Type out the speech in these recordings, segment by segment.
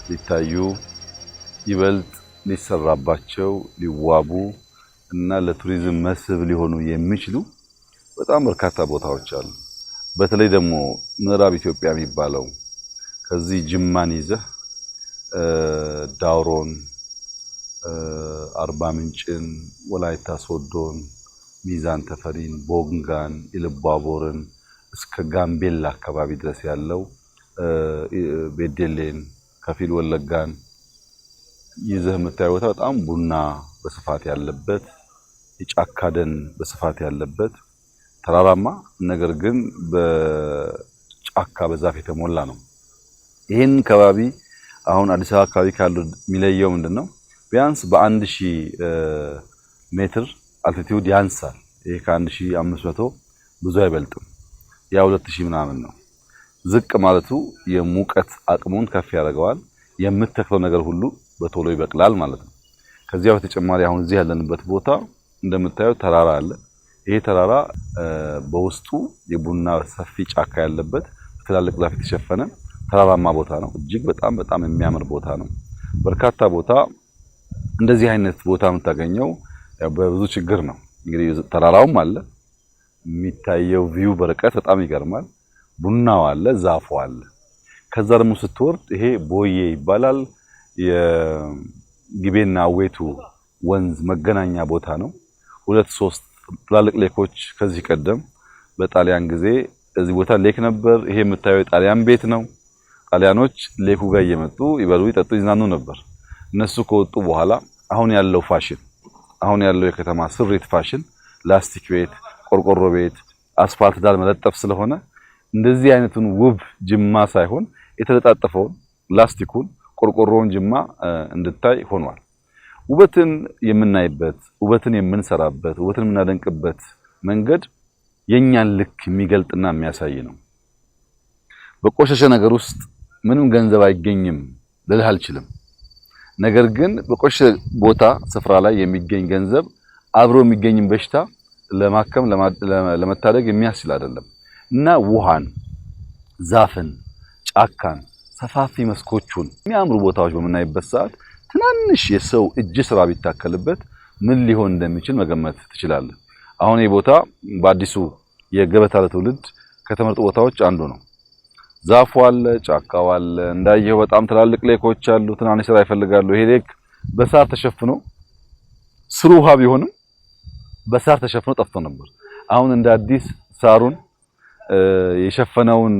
ሊታዩ ይበልጥ ሊሰራባቸው ሊዋቡ እና ለቱሪዝም መስህብ ሊሆኑ የሚችሉ በጣም በርካታ ቦታዎች አሉ። በተለይ ደግሞ ምዕራብ ኢትዮጵያ የሚባለው ከዚህ ጅማን ይዘህ ዳውሮን፣ አርባ ምንጭን፣ ወላይታ ሶዶን፣ ሚዛን ተፈሪን፣ ቦንጋን፣ ኢሉባቦርን እስከ ጋምቤላ አካባቢ ድረስ ያለው ቤደሌን፣ ከፊል ወለጋን ይዘህ የምታየው ቦታ በጣም ቡና በስፋት ያለበት የጫካ ደን በስፋት ያለበት ተራራማ ነገር ግን በጫካ በዛፍ የተሞላ ነው። ይሄን ከባቢ አሁን አዲስ አበባ አካባቢ ካለው የሚለየው ምንድነው? ቢያንስ በ1000 ሜትር አልቲቲዩድ ያንሳል። ይሄ ከ1500 ብዙ አይበልጥም። ያ 2000 ምናምን ነው። ዝቅ ማለቱ የሙቀት አቅሙን ከፍ ያደርገዋል። የምትተክለው ነገር ሁሉ በቶሎ ይበቅላል ማለት ነው። ከዚያ በተጨማሪ አሁን እዚህ ያለንበት ቦታ እንደምታየው ተራራ አለ። ይሄ ተራራ በውስጡ የቡና ሰፊ ጫካ ያለበት ትላልቅ ዛፍ የተሸፈነ ተራራማ ቦታ ነው። እጅግ በጣም የሚያምር ቦታ ነው። በርካታ ቦታ እንደዚህ አይነት ቦታ የምታገኘው በብዙ ችግር ነው። እንግዲህ ተራራውም አለ፣ የሚታየው ቪው በርቀት በጣም ይገርማል። ቡናው አለ፣ ዛፉ አለ። ከዛ ደግሞ ስትወርድ ይሄ ቦዬ ይባላል። የጊቤና አዌቱ ወንዝ መገናኛ ቦታ ነው። 2-3 ትላልቅ ሌኮች ከዚህ ቀደም በጣሊያን ጊዜ እዚህ ቦታ ሌክ ነበር። ይሄ የምታየው የጣሊያን ቤት ነው። ጣሊያኖች ሌኩ ጋር እየመጡ ይበሉ ይጠጡ ይዝናኑ ነበር። እነሱ ከወጡ በኋላ አሁን ያለው ፋሽን አሁን ያለው የከተማ ስሪት ፋሽን ላስቲክ ቤት፣ ቆርቆሮ ቤት፣ አስፋልት ዳር መለጠፍ ስለሆነ እንደዚህ አይነቱን ውብ ጅማ ሳይሆን የተለጣጠፈውን ላስቲኩን ቆርቆሮውን ጅማ እንድታይ ሆኗል። ውበትን የምናይበት ውበትን የምንሰራበት ውበትን የምናደንቅበት መንገድ የኛን ልክ የሚገልጥና የሚያሳይ ነው። በቆሸሸ ነገር ውስጥ ምንም ገንዘብ አይገኝም ልልህ አልችልም። ነገር ግን በቆሸሸ ቦታ ስፍራ ላይ የሚገኝ ገንዘብ አብሮ የሚገኝን በሽታ ለማከም ለመታደግ የሚያስችል አይደለም እና ውሃን፣ ዛፍን፣ ጫካን፣ ሰፋፊ መስኮቹን የሚያምሩ ቦታዎች በምናይበት ሰዓት ትናንሽ የሰው እጅ ስራ ቢታከልበት ምን ሊሆን እንደሚችል መገመት ትችላለህ። አሁን ይህ ቦታ በአዲሱ የገበታ ለትውልድ ከተመረጡ ቦታዎች አንዱ ነው። ዛፉ አለ፣ ጫካው አለ። እንዳየው በጣም ትላልቅ ሌኮች አሉ። ትናንሽ ስራ ይፈልጋሉ። ይሄ ሌክ በሳር ተሸፍኖ ስሩ ውሃ ቢሆንም በሳር ተሸፍኖ ጠፍቶ ነበር። አሁን እንደ አዲስ ሳሩን የሸፈነውን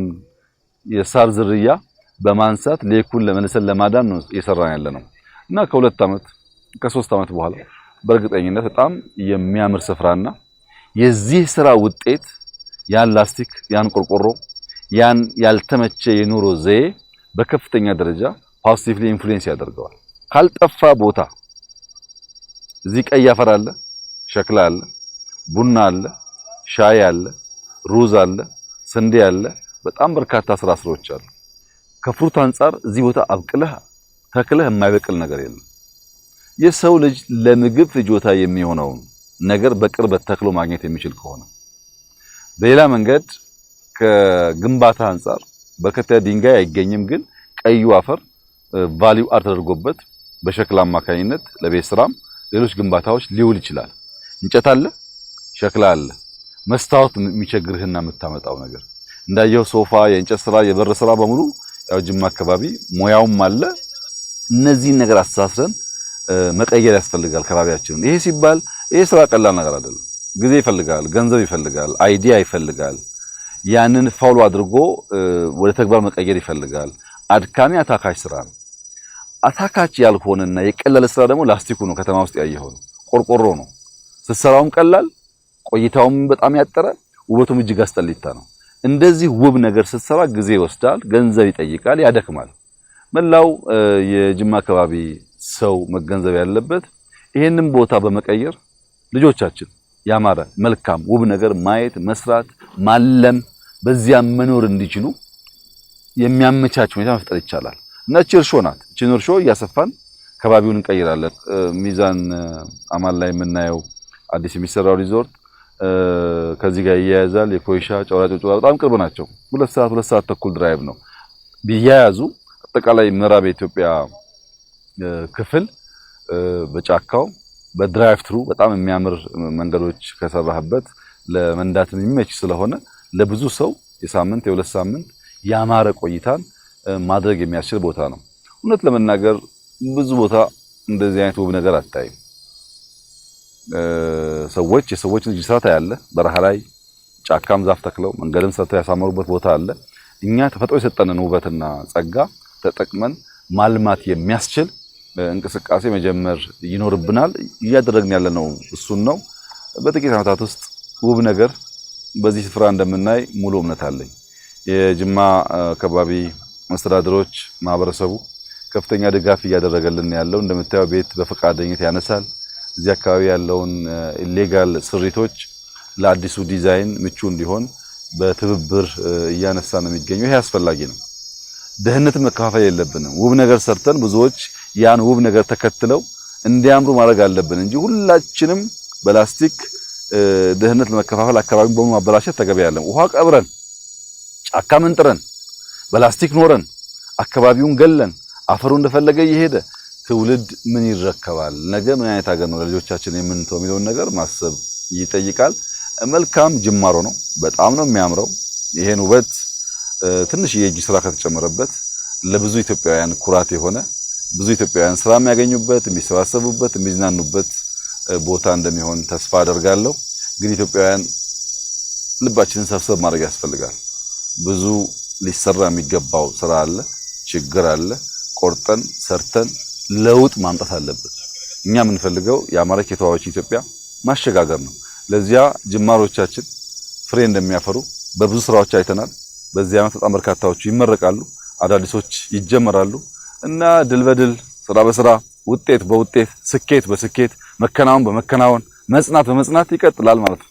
የሳር ዝርያ በማንሳት ሌኩን ለመልሰን ለማዳን ነው እየሰራን ያለነው እና ከ2 ዓመት ከ3 ዓመት በኋላ በእርግጠኝነት በጣም የሚያምር ስፍራና የዚህ ስራ ውጤት ያን ላስቲክ ያን ቆርቆሮ ያን ያልተመቸ የኑሮ ዘዬ በከፍተኛ ደረጃ ፖዚቲቭሊ ኢንፍሉዌንስ ያደርገዋል። ካልጠፋ ቦታ እዚህ ቀይ አፈር አለ፣ ሸክላ አለ፣ ቡና አለ፣ ሻይ አለ፣ ሩዝ አለ፣ ስንዴ አለ። በጣም በርካታ ስራዎች አሉ። ከፍሩት አንፃር እዚህ ቦታ አብቅለህ ተክለህ የማይበቅል ነገር የለም። የሰው ልጅ ለምግብ ፍጆታ የሚሆነውን ነገር በቅርበት ተክሎ ማግኘት የሚችል ከሆነ በሌላ መንገድ ከግንባታ አንፃር በርከት ያለ ድንጋይ አይገኝም። ግን ቀዩ አፈር ቫልዩ አር ተደርጎበት በሸክላ አማካኝነት ለቤት ስራም ሌሎች ግንባታዎች ሊውል ይችላል። እንጨት አለ፣ ሸክላ አለ። መስታወት የሚቸግርህና የምታመጣው ነገር እንዳየው ሶፋ፣ የእንጨት ስራ፣ የበር ስራ በሙሉ ያው ጅማ አካባቢ ሙያውም አለ። እነዚህን ነገር አስተሳስረን መቀየር ያስፈልጋል ከባቢያችንን። ይሄ ሲባል ይሄ ስራ ቀላል ነገር አይደለም። ጊዜ ይፈልጋል፣ ገንዘብ ይፈልጋል፣ አይዲያ ይፈልጋል። ያንን ፋውሎ አድርጎ ወደ ተግባር መቀየር ይፈልጋል። አድካሚ አታካች ስራ ነው። አታካች ያልሆነና የቀለለ ስራ ደግሞ ላስቲኩ ነው። ከተማ ውስጥ ያየኸው ነው፣ ቆርቆሮ ነው። ስትሰራውም ቀላል፣ ቆይታውም በጣም ያጠረ፣ ውበቱም እጅግ አስጠሊታ ነው። እንደዚህ ውብ ነገር ስትሰራ ጊዜ ይወስዳል፣ ገንዘብ ይጠይቃል፣ ያደክማል። መላው የጅማ አካባቢ ሰው መገንዘብ ያለበት ይሄንን ቦታ በመቀየር ልጆቻችን ያማረ መልካም ውብ ነገር ማየት፣ መስራት፣ ማለም በዚያ መኖር እንዲችሉ የሚያመቻች ሁኔታ መፍጠር ይቻላል። እና እርሾ ናት። እቺን እርሾ እያሰፋን ከባቢውን እንቀይራለን። ሚዛን አማን ላይ የምናየው አዲስ የሚሰራው ሪዞርት ከዚህ ጋር ይያያዛል። የኮይሻ ጨዋታ በጣም ቅርብ ናቸው። 2 ሰዓት ተኩል ድራይቭ ነው። ቢያያዙ አጠቃላይ ምዕራብ የኢትዮጵያ ክፍል በጫካው በድራይቭ ትሩ በጣም የሚያምር መንገዶች ከሰራህበት ለመንዳት የሚመች ስለሆነ ለብዙ ሰው የሳምንት የሁለት ሳምንት ያማረ ቆይታን ማድረግ የሚያስችል ቦታ ነው። እውነት ለመናገር ብዙ ቦታ እንደዚህ አይነት ውብ ነገር አታይም። የሰዎች ልጅ ስራ ታያለ። በረሃ ላይ ጫካም ዛፍ ተክለው መንገድም ሰርተው ያሳመሩበት ቦታ አለ። እኛ ተፈጥሮ የሰጠንን ውበትና ጸጋ ተጠቅመን ማልማት የሚያስችል እንቅስቃሴ መጀመር ይኖርብናል። እያደረግን ያለነው እሱን ነው። በጥቂት ዓመታት ውስጥ ውብ ነገር በዚህ ስፍራ እንደምናይ ሙሉ እምነት አለኝ። የጅማ አካባቢ መስተዳድሮች ማህበረሰቡ ከፍተኛ ድጋፍ እያደረገልን ያለው እንደምታየው ቤት በፈቃደኝነት ያነሳል። እዚህ አካባቢ ያለውን ኢሌጋል ስሪቶች ለአዲሱ ዲዛይን ምቹ እንዲሆን በትብብር እያነሳ ነው የሚገኘው። ይሄ አስፈላጊ ነው። ደህንነትን መከፋፈል የለብንም። ውብ ነገር ሰርተን ብዙዎች ያን ውብ ነገር ተከትለው እንዲያምሩ ማድረግ አለብን እንጂ ሁላችንም በላስቲክ ደህንነት ለመከፋፈል አካባቢውን በሙሉ ማበላሸት ተገቢ አይደለም። ውሃ ቀብረን ጫካ መንጥረን በላስቲክ ኖረን አካባቢውን ገለን አፈሩ እንደፈለገ እየሄደ ትውልድ ምን ይረከባል? ነገ ምን አይነት ሀገር ነው ለልጆቻችን የምንተው የሚለውን ነገር ማሰብ ይጠይቃል። መልካም ጅማሮ ነው። በጣም ነው የሚያምረው። ይሄን ውበት ትንሽ የእጅ ስራ ከተጨመረበት ለብዙ ኢትዮጵያውያን ኩራት የሆነ ብዙ ኢትዮጵያውያን ስራ የሚያገኙበት፣ የሚሰባሰቡበት፣ የሚዝናኑበት ቦታ እንደሚሆን ተስፋ አደርጋለሁ። ግን ኢትዮጵያውያን ልባችንን ሰብሰብ ማድረግ ያስፈልጋል። ብዙ ሊሰራ የሚገባው ስራ አለ፣ ችግር አለ። ቆርጠን ሰርተን ለውጥ ማምጣት አለበት። እኛ የምንፈልገው የአማረች የተዋበች ኢትዮጵያ ማሸጋገር ነው። ለዚያ ጅማሮቻችን ፍሬ እንደሚያፈሩ በብዙ ስራዎች አይተናል። በዚህ ዓመት በጣም በርካታዎቹ ይመረቃሉ፣ አዳዲሶች ይጀመራሉ እና ድል በድል ስራ በስራ ውጤት በውጤት ስኬት በስኬት መከናወን በመከናወን መጽናት በመጽናት ይቀጥላል ማለት ነው።